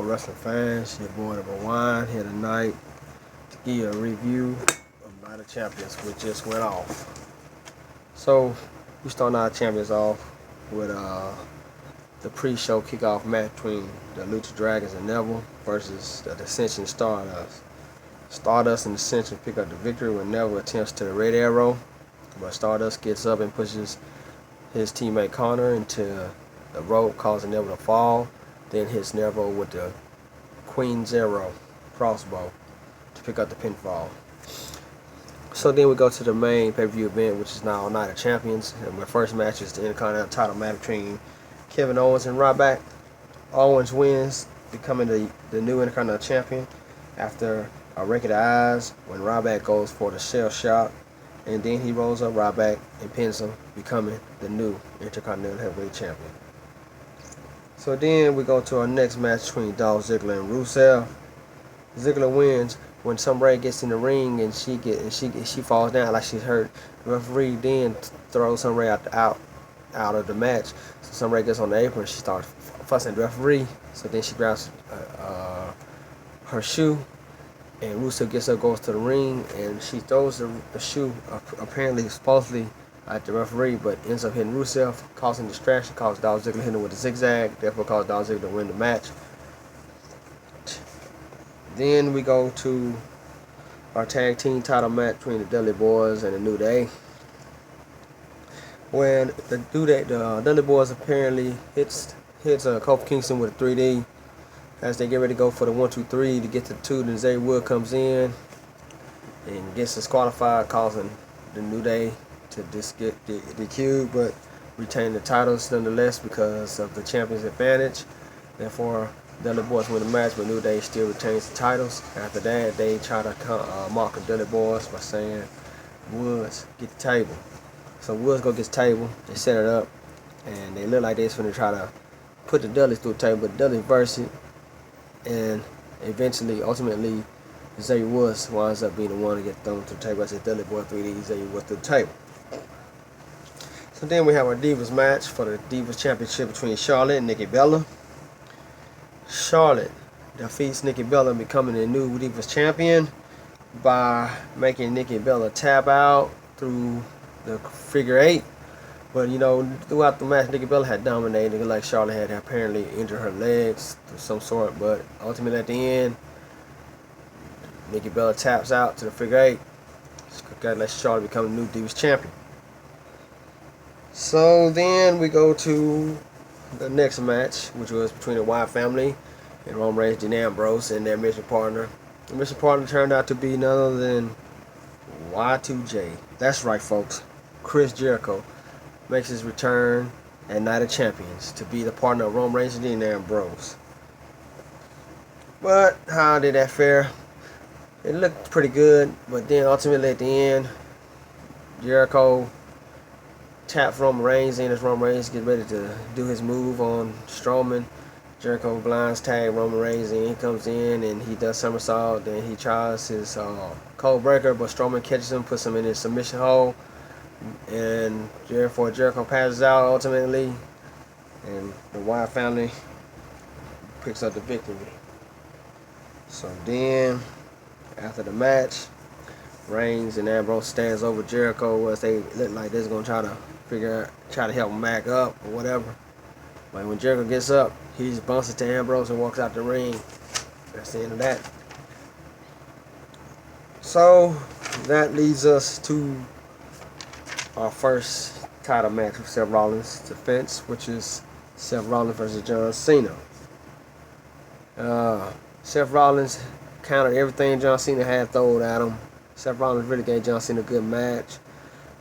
wrestling fans? Your boy Number One here tonight to give you a review of Night of Champions, which just went off. So we start Night of Champions off with the pre-show kickoff match between the Lucha Dragons and Neville versus the Ascension Stardust. Stardust and Ascension pick up the victory when Neville attempts to the Red Arrow, but Stardust gets up and pushes his teammate Connor into the rope, causing Neville to fall. Then hits Neville with the Queen's Arrow crossbow to pick up the pinfall. So then we go to the main pay-per-view event, which is now Night of Champions. And my first match is the Intercontinental title match between Kevin Owens and Ryback. Owens wins, becoming the new Intercontinental champion after a rake of the eyes when Ryback goes for the shell shock. And then he rolls up Ryback and pins him, becoming the new Intercontinental Heavyweight Champion. So then we go to our next match between Dolph Ziggler and Rusev. Ziggler wins when Summer Rae gets in the ring and she falls down like she's hurt. The referee then throws Summer Rae out of the match. So Summer Rae gets on the apron and she starts fussing at the referee. So then she grabs her shoe, and Rusev gets up, goes to the ring, and she throws the shoe supposedly at the referee, but ends up hitting Rusev, causing distraction, caused Dolph Ziggler hitting him with a zigzag, therefore caused Dolph Ziggler to win the match. Then we go to our tag team title match between the Dudley Boys and the New Day. When the Dudley Boys apparently hits Kofi Kingston with a 3D. As they get ready to go for the 1-2-3 to get to the 2, then Xavier Woods comes in and gets disqualified, causing the New Day to just get DQ'd, but retain the titles nonetheless because of the champion's advantage. Therefore, the Dudley Boys win the match, but New Day still retains the titles. After that, they try to mock the Dudley Boys by saying, "Woods, get the table." So Woods go get the table. They set it up, and they look like they're going to try to put the Dudleys through the table, but the Dudleys verse it, and ultimately, Xavier Woods winds up being the one to get thrown to the table. I said Dudley Boy 3D, Xavier Woods through the table. So then we have our Divas match for the Divas Championship between Charlotte and Nikki Bella. Charlotte defeats Nikki Bella, becoming the new Divas Champion by making Nikki Bella tap out through the figure 8. But throughout the match, Nikki Bella had dominated, like Charlotte had apparently injured her legs of some sort. But ultimately, at the end, Nikki Bella taps out to the figure 8. Let Charlotte become the new Divas Champion. So then we go to the next match, which was between the Wyatt family and Roman Reigns, Dean Ambrose, and their mission partner. The mission partner turned out to be none other than Y2J. That's right, folks. Chris Jericho makes his return at Night of Champions to be the partner of Roman Reigns and Dean Ambrose. But how did that fare? It looked pretty good, but then ultimately at the end, Jericho taps Roman Reigns in as Roman Reigns gets ready to do his move on Strowman. Jericho blinds tag Roman Reigns in. He comes in and he does somersault. Then he tries his cold breaker, but Strowman catches him, puts him in his submission hold, and therefore Jericho passes out ultimately, and the Wyatt family picks up the victory. So then, after the match, Reigns and Ambrose stands over Jericho as they look like they're gonna try to help him back up or whatever. But when Jericho gets up, he just bumps into Ambrose and walks out the ring. That's the end of that. So that leads us to our first title match with Seth Rollins' defense, which is Seth Rollins versus John Cena. Seth Rollins countered everything John Cena had thrown at him. Seth Rollins really gave John Cena a good match.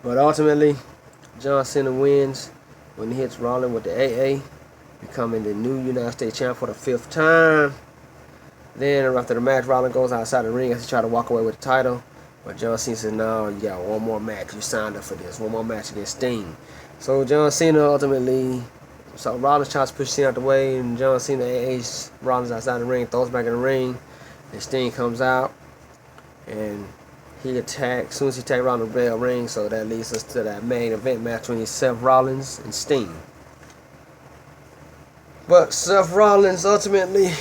But ultimately, John Cena wins when he hits Rollins with the AA, becoming the new United States champ for the 5th time. Then after the match, Rollins goes outside the ring as he tries to walk away with the title. But John Cena says, "No, you got one more match. You signed up for this. One more match against Sting." So John Cena ultimately, Rollins tries to push Cena out the way, and John Cena AA's Rollins outside the ring, throws back in the ring, and Sting comes out, and he attacks. As soon as he attacks Rollins, the bell rings, so that leads us to that main event match between Seth Rollins and Sting. But Seth Rollins ultimately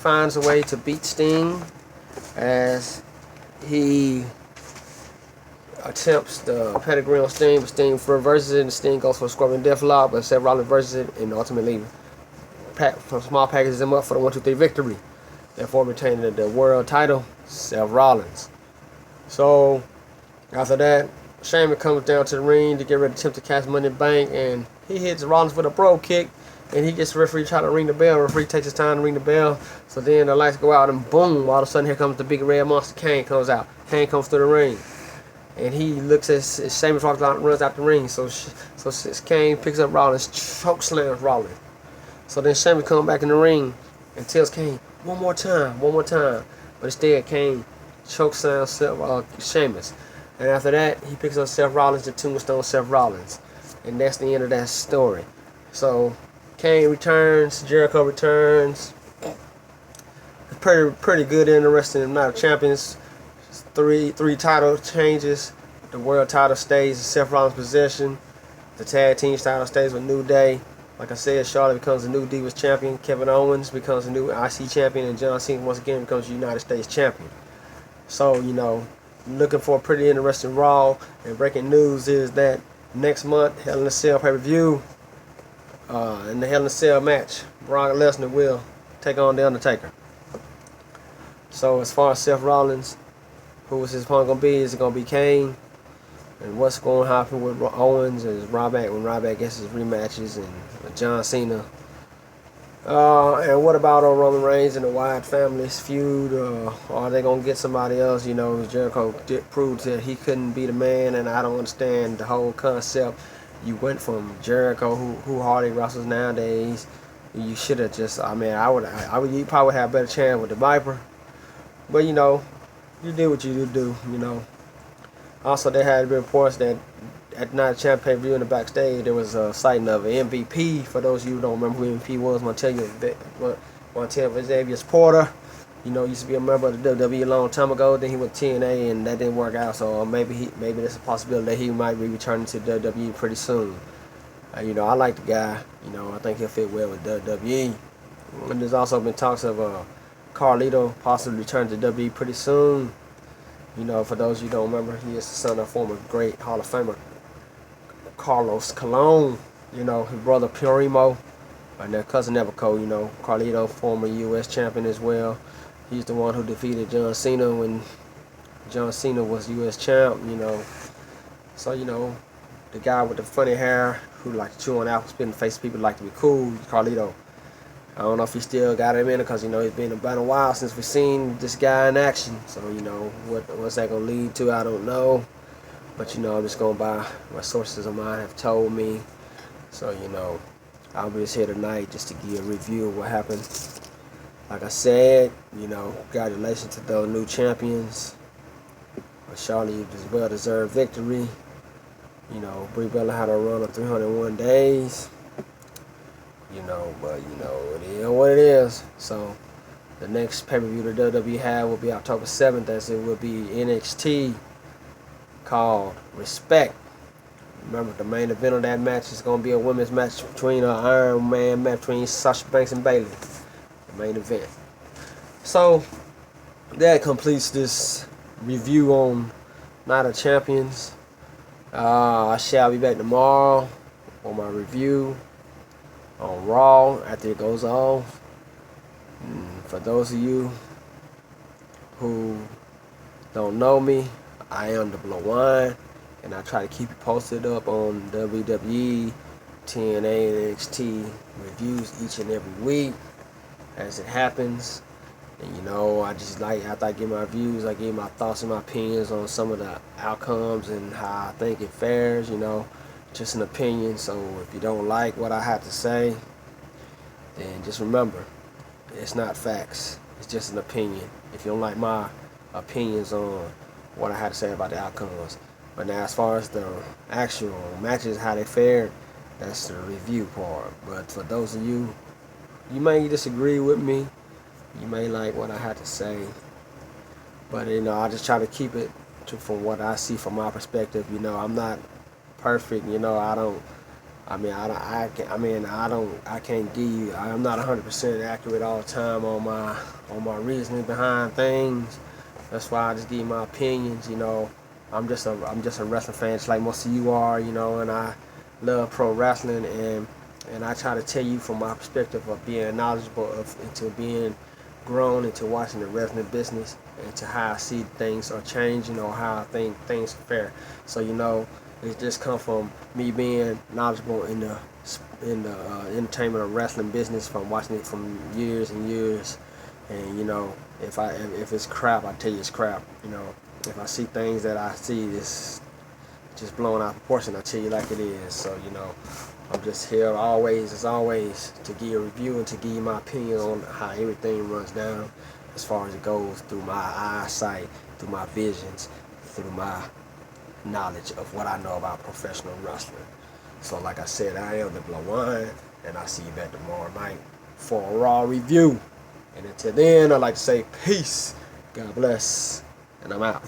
finds a way to beat Sting as he attempts the pedigree on Sting, but Sting reverses it, and Sting goes for a Scorpion Deathlock, but Seth Rollins reverses it, and ultimately small packages him up for the 1-2-3 victory, therefore retaining the world title, Seth Rollins. So after that, Sheamus comes down to the ring to get ready to attempt to catch Money in the Bank, and he hits Rollins with a bro kick, and he gets the referee trying to ring the bell. The referee takes his time to ring the bell, so then the lights go out, and boom, all of a sudden here comes the big red monster. Kane comes out. Kane comes through the ring, and he looks at Sheamus runs out the ring. So Kane picks up Rollins, chokeslams Rollins. So then Sheamus comes back in the ring and tells Kane, one more time. But instead, Kane chokeslams Sheamus. And after that, he picks up Seth Rollins, the Tombstone Seth Rollins. And that's the end of that story. So Kane returns, Jericho returns. Pretty good, interesting Night of Champions. Three title changes. The world title stays in Seth Rollins' possession. The tag team title stays with New Day. Like I said, Charlotte becomes the new Divas champion. Kevin Owens becomes the new IC champion, and John Cena once again becomes the United States champion. So, looking for a pretty interesting Raw. And breaking news is that next month, Hell in a Cell pay-per-view, in the Hell in a Cell match, Brock Lesnar will take on The Undertaker. So as far as Seth Rollins, who is his opponent going to be? Is it going to be Kane? And what's going to happen with Owens and Ryback when Ryback gets his rematches, and John Cena? And what about Roman Reigns and the Wyatt family's feud? Are they going to get somebody else? Jericho proved that he couldn't be the man, and I don't understand the whole concept. You went from Jericho, who hardly wrestles nowadays. You should have just, you probably have a better chance with the Viper. But, you did what you do, Also, there had been reports that at the Night of Champions pay-per-view in the backstage, there was a sighting of an MVP. For those of you who don't remember who MVP was, Montez Xavier Porter. Used to be a member of the WWE a long time ago. Then he went to TNA, and that didn't work out. So maybe there's a possibility that he might be returning to WWE pretty soon. I like the guy. I think he'll fit well with WWE. And there's also been talks of Carlito possibly returning to WWE pretty soon. For those of you who don't remember, he is the son of former great Hall of Famer Carlos Colon. His brother Primo, and their cousin Neville. Carlito, former U.S. champion as well. He's the one who defeated John Cena when John Cena was U.S. champ. So the guy with the funny hair who liked to chew on apples, spit in the face of people, like to be cool, Carlito. I don't know if he still got him in it, because it's been about a while since we've seen this guy in action. So what's that gonna lead to, I don't know. But I'm just going by what sources of mine have told me. So I'll be just here tonight just to give you a review of what happened. Like I said, congratulations to those new champions. Charlotte is well-deserved victory. Brie Bella had a run of 301 days. But it is what it is. So the next pay-per-view the WWE have will be October 7th, as it will be NXT, called Respect. Remember, the main event of that match is going to be a women's match between an Iron Man match between Sasha Banks and Bayley. The main event. So that completes this review on Night of Champions. I shall be back tomorrow for my review on Raw after it goes off. For those of you who don't know me, I am the Blow Wine, and I try to keep you posted up on WWE, TNA, and NXT reviews each and every week as it happens. And after I give my views, I give my thoughts and my opinions on some of the outcomes and how I think it fares. Just an opinion. So if you don't like what I have to say, then just remember, it's not facts. It's just an opinion. If you don't like my opinions on what I had to say about the outcomes. But now, as far as the actual matches, how they fared, that's the review part. But for those of you, you may disagree with me. You may like what I had to say. But, I just try to keep it from what I see from my perspective. I'm not perfect. I don't I mean, I can't give you. I'm not 100% accurate all the time on my reasoning behind things. That's why I just give you my opinions. I'm just a wrestling fan, just like most of you are. And I love pro wrestling, and I try to tell you from my perspective of being knowledgeable into being grown into watching the wrestling business and to how I see things are changing or how I think things are fair. So it just come from me being knowledgeable in the entertainment or wrestling business from watching it from years and years. And if it's crap, I tell you it's crap. If I see things that I see is just blowing out of proportion, I tell you like it is. So I'm just here always, as always, to give you a review and to give you my opinion on how everything runs down as far as it goes through my eyesight, through my visions, through my knowledge of what I know about professional wrestling. So like I said, I am the Blow One, and I'll see you back tomorrow night for a Raw review. And until then, I'd like to say peace, God bless, and I'm out.